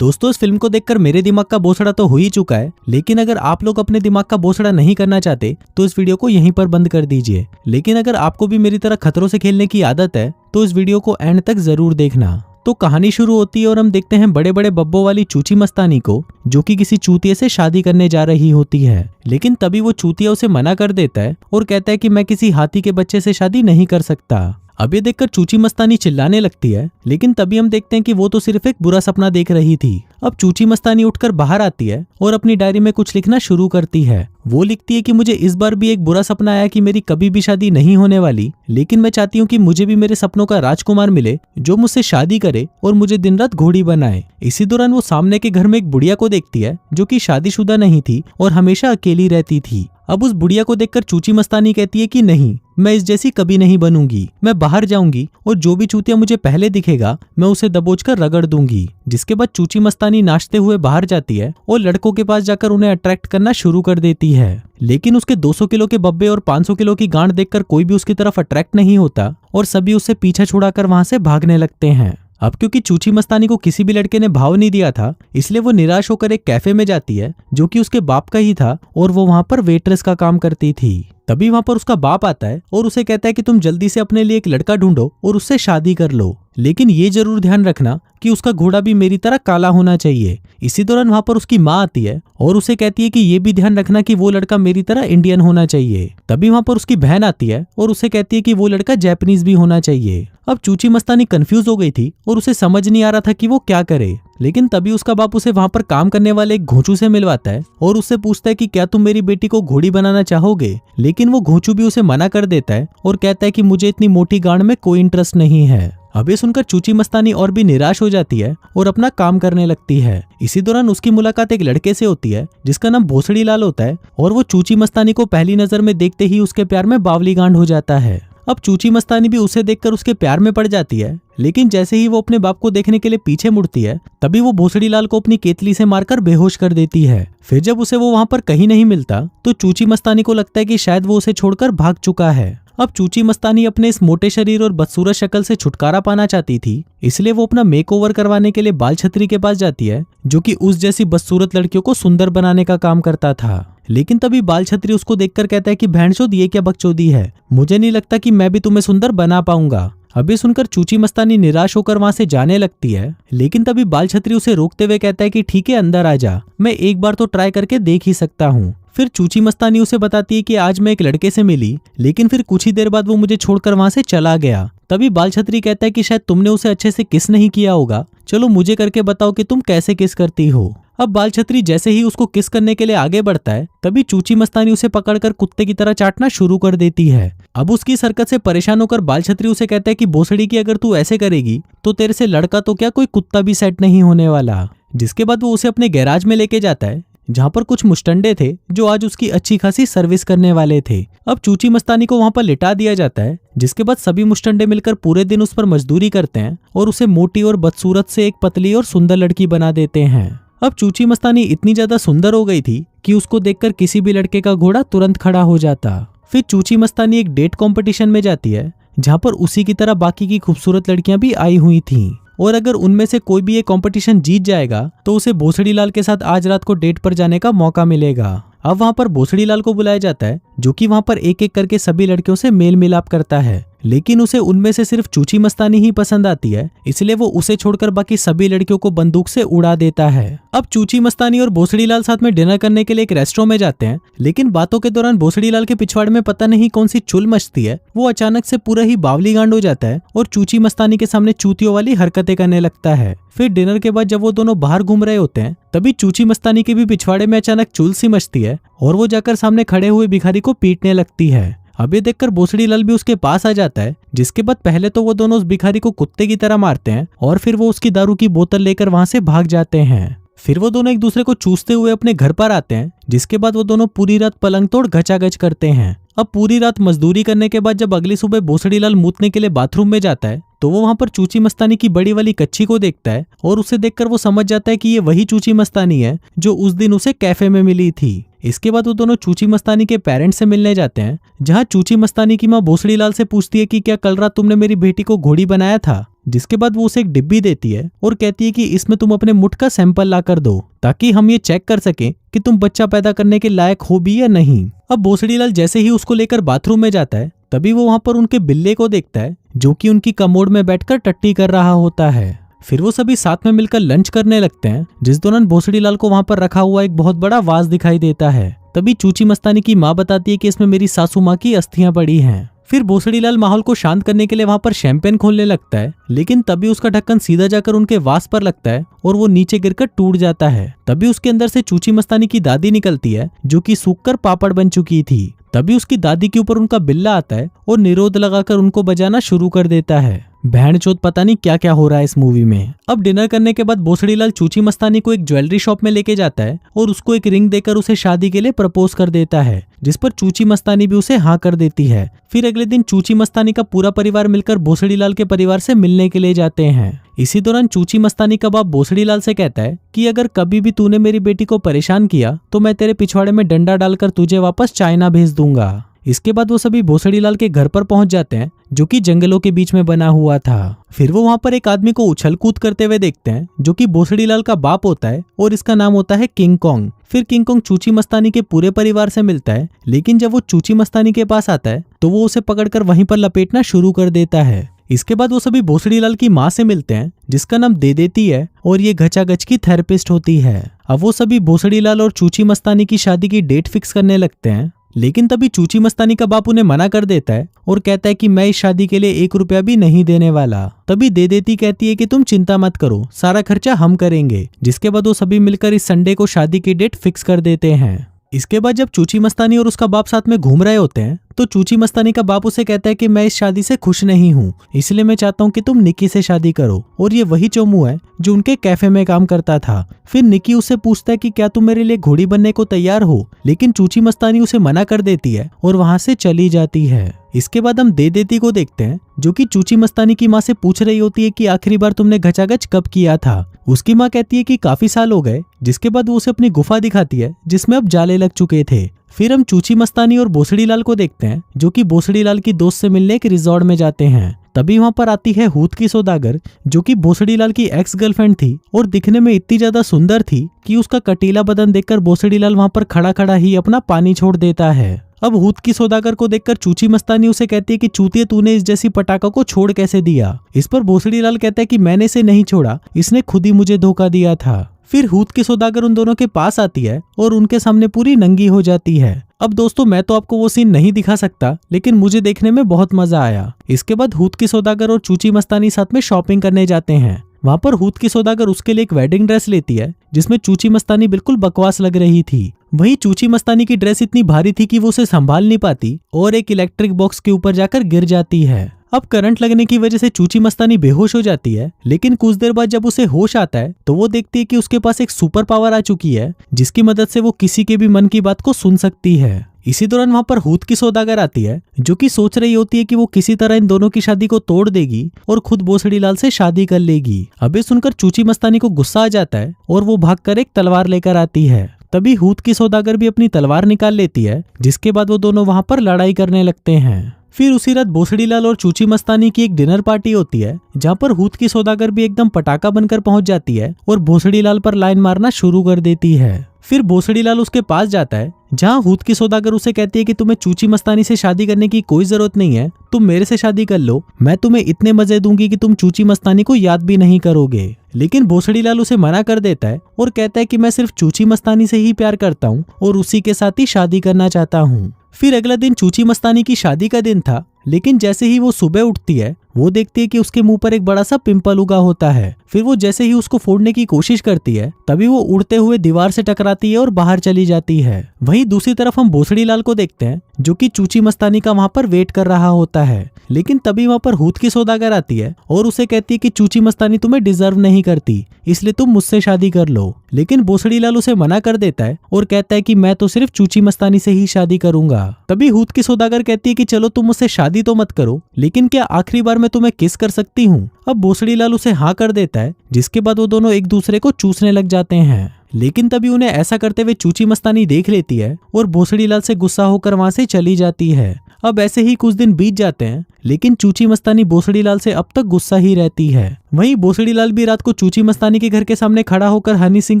दोस्तों, इस फिल्म को देखकर मेरे दिमाग का बोसड़ा तो हो ही चुका है, लेकिन अगर आप लोग अपने दिमाग का बोसड़ा नहीं करना चाहते तो इस वीडियो को यहीं पर बंद कर दीजिए। लेकिन अगर आपको भी मेरी तरह खतरों से खेलने की आदत है तो इस वीडियो को एंड तक जरूर देखना। तो कहानी शुरू होती है और हम देखते हैं बड़े बड़े बब्बों वाली चूची मस्तानी को, जो कि किसी चूतिये से शादी करने जा रही होती है। लेकिन तभी वो चूतिया उसे मना कर देता है और कहता है कि मैं किसी हाथी के बच्चे से शादी नहीं कर सकता। अब ये देखकर चूची मस्तानी चिल्लाने लगती है, लेकिन तभी हम देखते हैं कि वो तो सिर्फ एक बुरा सपना देख रही थी। अब चूची मस्तानी उठकर बाहर आती है और अपनी डायरी में कुछ लिखना शुरू करती है। वो लिखती है कि मुझे इस बार भी एक बुरा सपना आया कि मेरी कभी भी शादी नहीं होने वाली, लेकिन मैं चाहती हूँ कि मुझे भी मेरे सपनों का राजकुमार मिले जो मुझसे शादी करे और मुझे दिन रात घोड़ी बनाए। इसी दौरान वो सामने के घर में एक बुढ़िया को देखती है जो कि शादीशुदा नहीं थी और हमेशा अकेली रहती थी। अब उस बुढ़िया को देखकर चूची मस्तानी कहती है कि नहीं, मैं इस जैसी कभी नहीं बनूंगी। मैं बाहर जाऊंगी और जो भी चूतिया मुझे पहले दिखेगा मैं उसे दबोचकर रगड़ दूंगी। जिसके बाद चूची मस्तानी नाचते हुए बाहर जाती है और लड़कों के पास जाकर उन्हें अट्रैक्ट करना शुरू कर देती है। लेकिन उसके 200 किलो के बब्बे और 500 किलो की गांड देखकर कोई भी उसकी तरफ अट्रैक्ट नहीं होता और सभी उससे पीछा छुड़ाकर वहां से भागने लगते हैं। अब क्योंकि चूची मस्तानी को किसी भी लड़के ने भाव नहीं दिया था, इसलिए वो निराश होकर एक कैफे में जाती है जो कि उसके बाप का ही था और वो वहां पर वेट्रेस का काम करती थी। तभी वहां पर उसका बाप आता है और उसे कहता है कि तुम जल्दी से अपने लिए एक लड़का ढूंढो और उससे शादी कर लो, लेकिन ये जरूर ध्यान रखना कि उसका घोड़ा भी मेरी तरह काला होना चाहिए। इसी दौरान वहां पर उसकी माँ आती है और उसे कहती है कि ये भी ध्यान रखना कि वो लड़का मेरी तरह इंडियन होना चाहिए। तभी वहां पर उसकी बहन आती है और उसे कहती है कि वो लड़का जापानीज भी होना चाहिए। अब चूची मस्तानी कंफ्यूज हो गई थी और उसे समझ नहीं आ रहा था कि वो क्या करे। लेकिन तभी उसका बाप उसे वहां पर काम करने वाले एक घोंचू से मिलवाता है और उससे पूछता है कि क्या तुम मेरी बेटी को घोड़ी बनाना चाहोगे। लेकिन वो घोंचू भी उसे मना कर देता है और कहता है कि मुझे इतनी मोटी गांड में कोई इंटरेस्ट नहीं है। अब ये सुनकर चूची मस्तानी और भी निराश हो जाती है और अपना काम करने लगती है। इसी दौरान उसकी मुलाकात एक लड़के से होती है जिसका नाम भोसड़ी लाल होता है और वो चूची मस्तानी को पहली नजर में देखते ही उसके प्यार में बावली गांड हो जाता है। अब चूची मस्तानी भी उसे देखकर उसके प्यार में पड़ जाती है, लेकिन जैसे ही वो अपने बाप को देखने के लिए पीछे मुड़ती है तभी वो भोसड़ी लाल को अपनी केतली से मारकर बेहोश कर देती है। फिर जब उसे वो वहां पर कहीं नहीं मिलता तो चूची मस्तानी को लगता है कि शायद वो उसे छोड़कर भाग चुका है। अब चूची मस्तानी अपने इस मोटे शरीर और बदसूरत शक्ल से छुटकारा पाना चाहती थी, इसलिए वो अपना मेकओवर करवाने के लिए बाल छतरी के पास जाती है जो कि उस जैसी बदसूरत लड़कियों को सुंदर बनाने का काम करता था। लेकिन तभी बाल छतरी उसको देखकर कहता है कि भैंसचोद ये क्या बकचोदी है, मुझे नहीं लगता कि मैं भी तुम्हें सुंदर बना पाऊंगा। अभी सुनकर चूची मस्तानी निराश होकर वहां से जाने लगती है, लेकिन तभी बाल छतरी उसे रोकते हुए कहता है कि ठीक है, अंदर आ जा, मैं एक बार तो ट्राई करके देख ही सकता हूँ। फिर चूची मस्तानी उसे बताती है कि आज मैं एक लड़के से मिली, लेकिन फिर कुछ ही देर बाद वो मुझे छोड़कर वहां से चला गया। तभी बाल छतरी कहता है कि शायद तुमने उसे अच्छे से किस नहीं किया होगा, चलो मुझे करके बताओ कि तुम कैसे किस करती हो। अब बाल छतरी जैसे ही उसको किस करने के लिए आगे बढ़ता है तभी चूची मस्तानी उसे पकड़कर कुत्ते की तरह चाटना शुरू कर देती है। अब उसकी इस हरकत से परेशान होकर बाल छतरी उसे कहता है कि भोसड़ी की अगर तू ऐसे करेगी तो तेरे से लड़का तो क्या कोई कुत्ता भी सेट नहीं होने वाला। जिसके बाद वो उसे अपने गैराज में लेके जाता है जहाँ पर कुछ मुस्टंडे थे जो आज उसकी अच्छी खासी सर्विस करने वाले थे। अब चूची मस्तानी को वहां पर लिटा दिया जाता है, जिसके बाद सभी मुस्टंडे मिलकर पूरे दिन उस पर मजदूरी करते हैं और उसे मोटी और बदसूरत से एक पतली और सुंदर लड़की बना देते हैं। अब चूची मस्तानी इतनी ज्यादा सुंदर हो गई थी कि उसको देखकर किसी भी लड़के का घोड़ा तुरंत खड़ा हो जाता। फिर चूची मस्तानी एक डेट कंपटीशन में जाती है जहाँ पर उसी की तरह बाकी की खूबसूरत लड़कियां भी आई हुई थीं, और अगर उनमें से कोई भी ये कंपटीशन जीत जाएगा तो उसे भोसड़ी लाल के साथ आज रात को डेट पर जाने का मौका मिलेगा। अब वहां पर भोसड़ी लाल को बुलाया जाता है जो कि वहां पर एक एक करके सभी लड़कियों से मेल मिलाप करता है, लेकिन उसे उनमें से सिर्फ चूची मस्तानी ही पसंद आती है, इसलिए वो उसे छोड़कर बाकी सभी लड़कियों को बंदूक से उड़ा देता है। अब चूची मस्तानी और भोसड़ी लाल साथ में डिनर करने के लिए एक रेस्टोरेंट में जाते हैं, लेकिन बातों के दौरान भोसड़ी लाल के पिछवाड़े में पता नहीं कौन सी चुल मचती है, वो अचानक से पूरा ही बावली गांड हो जाता है और चूची मस्तानी के सामने चूतियों वाली हरकतें करने लगता है। फिर डिनर के बाद जब वो दोनों बाहर घूम रहे होते हैं तभी चूची मस्तानी के भी पिछवाड़े में अचानक चुल सी मचती है और वो जाकर सामने खड़े हुए भिखारी को पीटने लगती है। अब ये देखकर भोसड़ी लाल भी उसके पास आ जाता है, जिसके बाद पहले तो वो दोनों उस भिखारी को कुत्ते की तरह मारते हैं और फिर वो उसकी दारू की बोतल लेकर वहां से भाग जाते हैं। फिर वो दोनों एक दूसरे को चूसते हुए अपने घर पर आते हैं, जिसके बाद वो दोनों पूरी रात पलंग तोड़ घचाघच करते हैं। अब पूरी रात मजदूरी करने के बाद जब अगली सुबह भोसड़ीलाल मूतने के लिए बाथरूम में जाता है तो वो वहां पर चूची मस्तानी की बड़ी वाली कच्ची को देखता है और उसे देखकर वो समझ जाता है कि ये वही चूची मस्तानी है जो उस दिन उसे कैफे में मिली थी। इसके बाद वो दोनों चूची मस्तानी के पेरेंट्स से मिलने जाते हैं, जहां चूची मस्तानी की माँ भोसड़ीलाल से पूछती है कि क्या कल रात तुमने मेरी बेटी को घोड़ी बनाया था। जिसके बाद वो उसे एक डिब्बी देती है और कहती है कि इसमें तुम अपने मुठ का सैंपल ला कर दो ताकि हम ये चेक कर सकें कि तुम बच्चा पैदा करने के लायक हो भी या नहीं। अब भोसड़ीलाल जैसे ही उसको लेकर बाथरूम में जाता है तभी वो वहां पर उनके बिल्ले को देखता है जो कि उनकी कमोड में बैठकर टट्टी कर रहा होता है। फिर वो सभी साथ में मिलकर लंच करने लगते हैं, जिस दौरान भोसड़ीलाल को वहां पर रखा हुआ एक बहुत बड़ा वाज दिखाई देता है। तभी चूची मस्तानी की माँ बताती है कि इसमें मेरी सासू माँ की अस्थियां पड़ी हैं। फिर भोसड़ीलाल माहौल को शांत करने के लिए वहां पर शैंपेन खोलने लगता है, लेकिन तभी उसका ढक्कन सीधा जाकर उनके वास पर लगता है और वो नीचे गिरकर टूट जाता है। तभी उसके अंदर से चूची मस्तानी की दादी निकलती है जो कि सूखकर पापड़ बन चुकी थी। तभी उसकी दादी के ऊपर उनका बिल्ला आता है और निरोध लगाकर उनको बजाना शुरू कर देता है। भैंचोद पता नहीं क्या क्या हो रहा है इस मूवी में। अब डिनर करने के बाद भोसड़ीलाल चूची मस्तानी को एक ज्वेलरी शॉप में लेके जाता है और उसको एक रिंग देकर उसे शादी के लिए प्रपोज कर देता है, जिस पर चूची मस्तानी भी उसे हाँ कर देती है। फिर अगले दिन चूची मस्तानी का पूरा परिवार मिलकर भोसड़ीलाल के परिवार से मिलने के लिए जाते हैं। इसी दौरान चूची मस्तानी का बाप भोसड़ीलाल से कहता है कि अगर कभी भी तूने मेरी बेटी को परेशान किया तो मैं तेरे पिछवाड़े में डंडा डालकर तुझे वापस चाइना भेज दूंगा। इसके बाद वो सभी भोसड़ीलाल के घर पर पहुंच जाते हैं जो कि जंगलों के बीच में बना हुआ था। फिर वो वहां पर एक आदमी को उछल कूद करते हुए देखते हैं जो कि भोसड़ीलाल का बाप होता है और इसका नाम होता है किंग कॉन्ग। फिर किंग कॉन्ग चूची मस्तानी के पूरे परिवार से मिलता है, लेकिन जब वो चूची मस्तानी के पास आता है तो वो उसे पकड़कर वहीं पर लपेटना शुरू कर देता है। इसके बाद वो सभी भोसड़ीलाल की माँ से मिलते हैं जिसका नाम दे देती है और ये घचाघच की थेरेपिस्ट होती है। अब वो सभी भोसड़ीलाल और चूची मस्तानी की शादी की डेट फिक्स करने लगते हैं, लेकिन तभी चूची मस्तानी का बाप उन्हें मना कर देता है और कहता है कि मैं इस शादी के लिए 1 रुपया भी नहीं देने वाला। तभी दे देती कहती है कि तुम चिंता मत करो, सारा खर्चा हम करेंगे। जिसके बाद वो सभी मिलकर इस संडे को शादी की डेट फिक्स कर देते हैं। इसके बाद जब चूची मस्तानी और उसका बाप साथ में घूम रहे होते हैं तो चूची मस्तानी का बाप उसे कहता है कि मैं इस शादी से खुश नहीं हूँ, इसलिए मैं चाहता हूँ कि तुम निकी से शादी करो। और ये वही चोमू है जो उनके कैफे में काम करता था। फिर निकी उससे पूछता है कि क्या तुम मेरे लिए घोड़ी बनने को तैयार हो, लेकिन चूची मस्तानी उसे मना कर देती है और वहां से चली जाती है। इसके बाद हम दे देती को देखते हैं जो कि चूची मस्तानी की माँ से पूछ रही होती है कि आखिरी बार तुमने घचाघच कब किया था। उसकी माँ कहती है कि काफी साल हो गए। जिसके बाद वो उसे अपनी गुफा दिखाती है जिसमें अब जाले लग चुके थे। फिर हम चूची मस्तानी और भोसड़ीलाल को देखते हैं जो कि भोसड़ीलाल की दोस्त से मिलने एक रिजॉर्ट में जाते हैं। तभी वहां पर आती है हूत की सौदागर जो कि भोसड़ीलाल की एक्स गर्लफ्रेंड थी और दिखने में इतनी ज्यादा सुंदर थी कि उसका कटीला बदन देखकर भोसड़ीलाल वहां पर खड़ा खड़ा ही अपना पानी छोड़ देता है। अब हूत की सौदागर को देखकर चूची मस्तानी उसे कहती है कि चूतिए तूने इस जैसी पटाखा को छोड़ कैसे दिया। इस पर भोसड़ीलाल कहता है कि मैंने इसे नहीं छोड़ा, इसने खुद ही मुझे धोखा दिया था। फिर हूत की सौदागर उन दोनों के पास आती है और उनके सामने पूरी नंगी हो जाती है। अब दोस्तों मैं तो आपको वो सीन नहीं दिखा सकता, लेकिन मुझे देखने में बहुत मजा आया। इसके बाद हूत की सौदागर और चूची मस्तानी साथ में शॉपिंग करने जाते हैं। वहां पर हूत की सौदागर उसके लिए एक वेडिंग ड्रेस लेती है जिसमें चूची मस्तानी बिल्कुल बकवास लग रही थी। वहीं चूची मस्तानी की ड्रेस इतनी भारी थी कि वो उसे संभाल नहीं पाती और एक इलेक्ट्रिक बॉक्स के ऊपर जाकर गिर जाती है। अब करंट लगने की वजह से चूची मस्तानी बेहोश हो जाती है, लेकिन कुछ देर बाद जब उसे होश आता है तो वो देखती है कि उसके पास एक सुपर पावर आ चुकी है जिसकी मदद से वो किसी के भी मन की बात को सुन सकती है। इसी दौरान वहां पर हूत की सौदागर आती है जो कि सोच रही होती है कि वो किसी तरह इन दोनों की शादी को तोड़ देगी और खुद भोसड़ीलाल से शादी कर लेगी। अबे सुनकर चूची मस्तानी को गुस्सा आ जाता है और वो भागकर एक तलवार लेकर आती है। तभी हूत की सौदागर भी अपनी तलवार निकाल लेती है, जिसके बाद वो दोनों वहां पर लड़ाई करने लगते हैं। फिर उसी रात भोसड़ीलाल और चूची मस्तानी की एक डिनर पार्टी होती है जहां पर हूत की सौदागर भी एकदम पटाखा बनकर पहुंच जाती है और भोसड़ीलाल पर लाइन मारना शुरू कर देती है। फिर भोसड़ीलाल उसके पास जाता है जहां हूत की सौदागर उसे कहती है कि तुम्हें चूची मस्तानी से शादी करने की कोई जरूरत नहीं है, तुम मेरे से शादी कर लो, मैं तुम्हें इतने मजे दूंगी कि तुम चूची मस्तानी को याद भी नहीं करोगे। लेकिन भोसड़ीलाल उसे मना कर देता है और कहता है कि मैं सिर्फ चूची मस्तानी से ही प्यार करता हूँ और उसी के साथ ही शादी करना चाहता हूँ। फिर अगला दिन चूची मस्तानी की शादी का दिन था, लेकिन जैसे ही वो सुबह उठती है वो देखती है कि उसके मुंह पर एक बड़ा सा पिंपल उगा होता है। फिर वो जैसे ही उसको फोड़ने की कोशिश करती है तभी वो उड़ते हुए दीवार से टकराती है और बाहर चली जाती है। वहीं दूसरी तरफ हम भोसड़ी लाल को देखते हैं जो कि चूची मस्तानी का वहां पर वेट कर रहा होता है। लेकिन तभी वहां पर हूत की सौदागर आती है और उसे कहती है कि चूची मस्तानी तुम्हें डिजर्व नहीं करती, इसलिए तुम मुझसे शादी कर लो। लेकिन भोसड़ी लाल उसे मना कर देता है और कहता है कि मैं तो सिर्फ चूची मस्तानी से ही शादी करूंगा। तभी हूत की सौदागर कहती है कि चलो तुम मुझसे शादी तो मत करो, लेकिन क्या आखिरी बार मैं तुम्हें किस कर सकती हूँ। अब भोसड़ी लाल उसे हाँ कर देता है, जिसके बाद वो दोनों एक दूसरे को चूसने लग जाते हैं। लेकिन तभी उन्हें ऐसा करते हुए चूची मस्तानी देख लेती है और भोसड़ी लाल से गुस्सा होकर वहां से चली जाती है। अब ऐसे ही कुछ दिन बीत जाते हैं, लेकिन चूची मस्तानी भोसड़ी लाल से अब तक गुस्सा ही रहती है। वहीं भोसड़ी लाल भी रात को चूची मस्तानी के घर के सामने खड़ा होकर हनी सिंह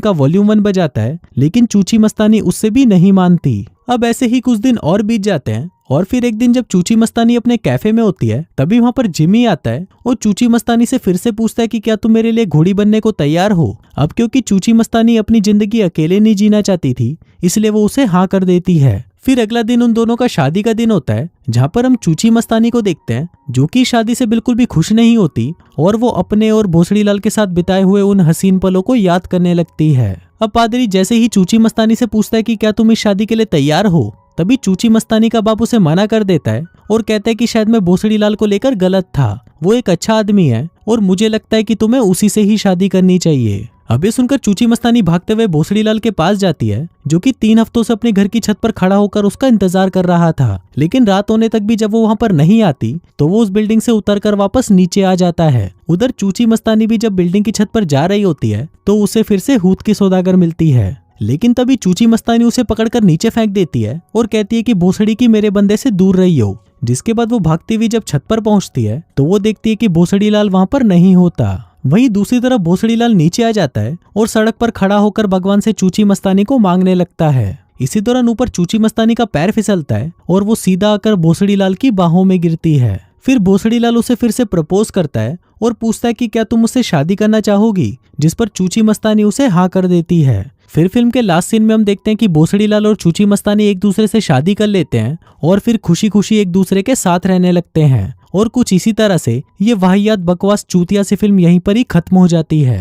का वॉल्यूम 1 बजाता है, लेकिन चूची मस्तानी उससे भी नहीं मानती। अब ऐसे ही कुछ दिन और बीत जाते हैं और फिर एक दिन जब चूची मस्तानी अपने कैफे में होती है तभी वहां पर जिमी आता है और चूची मस्तानी से फिर से पूछता है कि क्या तुम मेरे लिए घोड़ी बनने को तैयार हो। अब क्योंकि चूची मस्तानी अपनी जिंदगी अकेले नहीं जीना चाहती थी, इसलिए वो उसे हाँ कर देती है। फिर अगला दिन उन दोनों का शादी का दिन होता है, जहाँ पर हम चूची मस्तानी को देखते हैं जो कि शादी से बिल्कुल भी खुश नहीं होती और वो अपने और भोसड़ी लाल के साथ बिताए हुए उन हसीन पलों को याद करने लगती है। अब पादरी जैसे ही चूची मस्तानी से पूछता है कि क्या तुम इस शादी के लिए तैयार हो, तभी चूची मस्तानी का बाप उसे मना कर देता है और कहता है कि शायद मैं भोसड़ी लाल को लेकर गलत था, वो एक अच्छा आदमी है और मुझे लगता है कि तुम्हें उसी से ही शादी करनी चाहिए। अब ये सुनकर चूची मस्तानी भागते हुए भोसड़ी लाल के पास जाती है जो कि 3 हफ्तों से अपने घर की छत पर खड़ा होकर उसका इंतजार कर रहा था। लेकिन रात होने तक भी जब वो वहां पर नहीं आती तो वो उस बिल्डिंग से उतरकर वापस नीचे आ जाता है। उधर चूची मस्तानी भी जब बिल्डिंग की छत पर जा रही होती है तो उसे फिर से हूत की सौदागर मिलती है। लेकिन तभी चूची मस्तानी उसे पकड़कर नीचे फेंक देती है और कहती है कि भोसड़ी की मेरे बंदे से दूर रही हो। जिसके बाद वो भागती हुई जब छत पर पहुंचती है तो वो देखती है कि भोसड़ी लाल वहां पर नहीं होता। वहीं दूसरी तरफ भोसड़ी लाल नीचे आ जाता है और सड़क पर खड़ा होकर भगवान से चूची मस्तानी को मांगने लगता है। इसी दौरान ऊपर चूची मस्तानी का पैर फिसलता है और वो सीधा आकर भोसड़ी लाल की बाहों में गिरती है। फिर भोसड़ी लाल उसे फिर से प्रपोज करता है और पूछता है कि क्या तुम मुझसे शादी करना चाहोगी, जिस पर चूची मस्तानी उसे हाँ कर देती है। फिर फिल्म के लास्ट सीन में हम देखते हैं कि भोसड़ी लाल और चूची मस्तानी एक दूसरे से शादी कर लेते हैं और फिर खुशी खुशी एक दूसरे के साथ रहने लगते हैं। और कुछ इसी तरह से ये वाहियात बकवास चूतिया सी फिल्म यहीं पर ही खत्म हो जाती है।